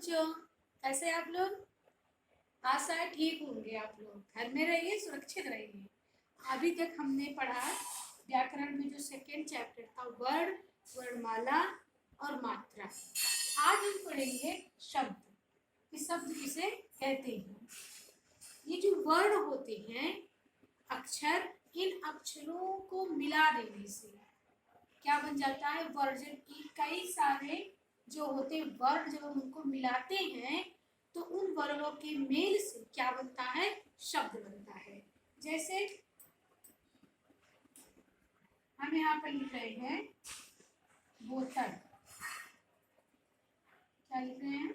बच्चों, कैसे आप लोग? आशा है ठीक होंगे। आप लोग घर में रहिए, सुरक्षित रहिए। अभी तक हमने पढ़ा व्याकरण में जो सेकेंड चैप्टर था वर्ण, वर्णमाला और मात्रा। आज हम पढ़ेंगे शब्द कि शब्द किसे कहते हैं। ये जो वर्ण होते हैं अक्षर, इन अक्षरों को मिला देने से क्या बन जाता है वर्ण। जबकि कई सारे जो होते वर्ण जब हम उनको मिलाते हैं तो उन वर्णों के मेल से क्या बनता है, शब्द बनता है। जैसे हम यहाँ पर लिख रहे हैं बोतल, क्या लिख रहे हैं,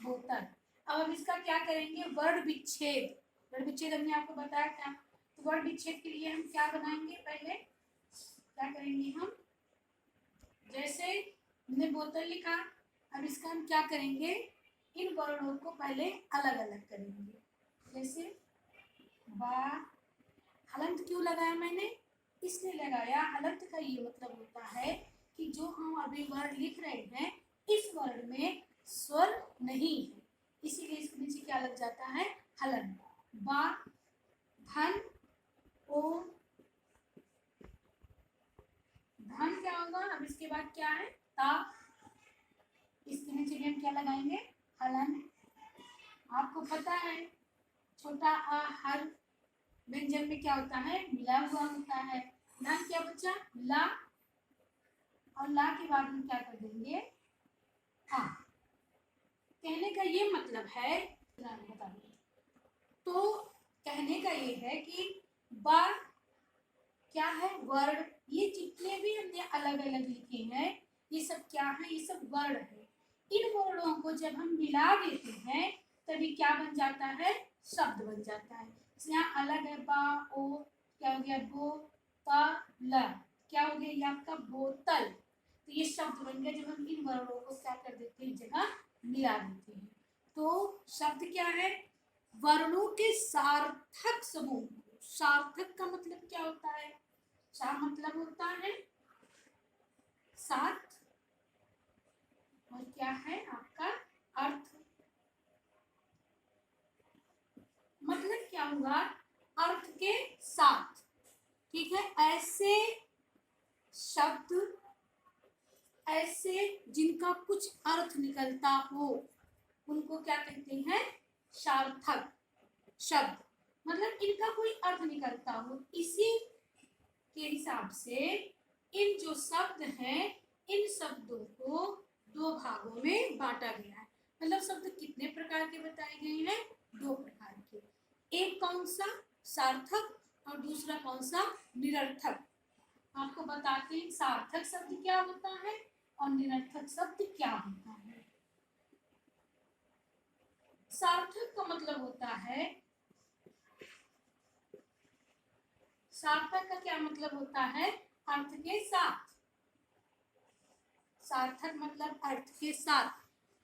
बोतल। अब हम इसका क्या करेंगे, वर्ण विच्छेद। वर्ण विच्छेद हमने आपको बताया था, तो वर्ण विच्छेद के लिए हम क्या बनाएंगे, पहले क्या करेंगे हम, जैसे हमने बोतल लिखा, अब इसका हम क्या करेंगे, इन वर्णों को पहले अलग अलग करेंगे। जैसे बा, हलंत क्यों लगाया मैंने, इसलिए लगाया, हलंत का ये मतलब होता है कि जो हम अभी वर्ण लिख रहे हैं इस वर्ण में स्वर नहीं है, इसीलिए इसके नीचे क्या लग जाता है, हलंत। बा, धन, ओ, धन क्या होगा, अब इसके बाद क्या है, ता, इसके नीचे भी हम क्या लगाएंगे, हलन। आपको पता है छोटा आ हर व्यंजन में क्या होता है, मिला हुआ होता है। ना क्या बच्चा, ला, और ला के बाद हम क्या कर देंगे, आ। कहने का ये मतलब है, बता दो, तो कहने का ये है कि बा क्या है, वर्ण। ये जितने भी हमने अलग अलग लिखे हैं ये सब क्या है, ये सब वर्ण है। इन वर्णों को जब हम मिला देते हैं तभी क्या बन जाता है, शब्द बन जाता है। यहाँ अलग है, बा, ओ, क्या हो गया, बो, ता, ला, क्या हो गया, ये आपका बोतल। तो ये शब्द बन गया जब हम इन वर्णों को क्या कर देते हैं, जगह मिला देते हैं। तो शब्द क्या है, वर्णों के सार्थक समूह। सार्थक का मतलब क्या होता है, सा मतलब होता है साथ, और क्या है आपका अर्थ। मतलब क्या हुआ, अर्थ के साथ, ठीक है। ऐसे शब्द, ऐसे जिनका कुछ अर्थ निकलता हो उनको क्या कहते हैं, सार्थक शब्द। मतलब इनका कोई अर्थ निकलता हो, इसी के हिसाब से इन जो शब्द हैं इन शब्दों को दो भागों में बांटा गया है। मतलब शब्द कितने प्रकार के बताए गए हैं, दो प्रकार के। एक कौन सा, सार्थक, और दूसरा कौन सा, निरर्थक। आपको बताते हैं सार्थक शब्द क्या होता है और निरर्थक शब्द क्या होता है। सार्थक का मतलब होता है, सार्थक का क्या मतलब होता है, अर्थ के साथ। सार्थक मतलब अर्थ के साथ,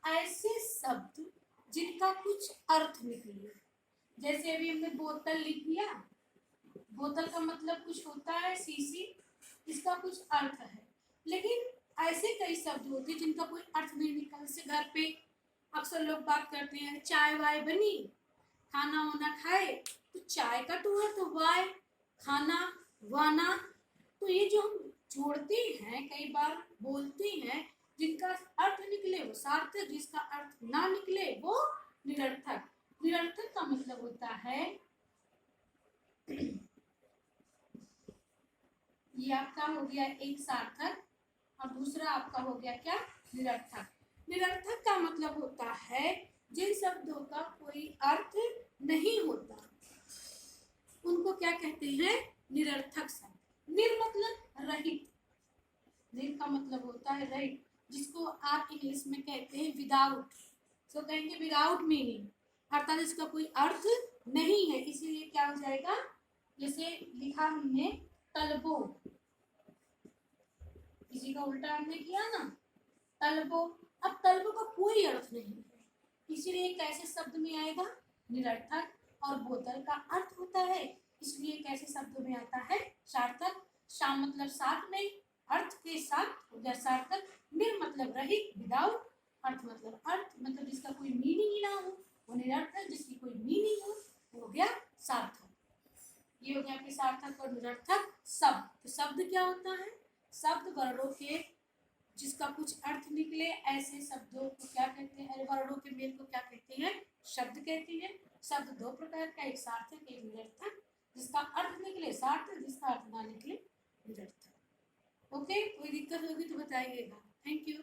ऐसे शब्द जिनका कुछ अर्थ निकले। जैसे अभी हमने बोतल लिख दिया, बोतल का मतलब कुछ होता है शीशी, इसका कुछ अर्थ है। लेकिन ऐसे कई शब्द होते हैं जिनका कोई अर्थ नहीं निकल। से घर पे अक्सर लोग बात करते हैं, चाय वाय बनी, खाना वाना खाए, तो चाय का तो अर्थ वाय, खाना वाना। तो ये जो हम जोड़ते हैं, कई बार बोलते हैं, जिनका अर्थ निकले वो सार्थक, जिसका अर्थ ना निकले वो निरर्थक। निरर्थक का मतलब होता है, ये आपका हो गया एक सार्थक और दूसरा आपका हो गया क्या, निरर्थक। निरर्थक का मतलब होता है जिन शब्दों का कोई अर्थ नहीं होता उनको क्या कहते हैं, निरर्थक शब्द। निर मतलब रहित, निर का मतलब होता है रहित, जिसको आप इंग्लिश में कहते हैं विदाउट। तो कहेंगे विदाउट मीनिंग, अर्थात इसका कोई अर्थ नहीं है, इसीलिए क्या हो जाएगा, जैसे लिखा हमने तलबो, इसी का उल्टा हमने किया ना, तलबो। अब तलबो का कोई अर्थ नहीं है, इसीलिए कैसे शब्द में आएगा, निरर्थक। और बोतल का अर्थ होता है, इसलिए कैसे शब्द में आता है, सार्थक। शाम मतलब साथ में, अर्थ के साथ हो गया सार्थक। निर मतलब रहित, विदाउट, अर्थ मतलब जिसका कोई मीनिंग ही ना हो वो निरर्थक, जिसकी कोई मीनिंग हो वो हो गया सार्थक। ये हो गया कि सार्थक और निरर्थक शब्द। तो शब्द क्या होता है? शब्द वर्णों के जिसका कुछ अर्थ निकले ऐसे शब्दों को क्या कहते हैं? वर्णों के मेल को क्या कहते हैं? शब्द कहते हैं। शब्द दो प्रकार का, एक सार्थक एक निरर्थक। जिसका अर्थ निकले सार्थक, जिसका अर्थ ना निकले निरर्थक। ओके, कोई दिक्कत होगी तो बताइएगा। Thank you.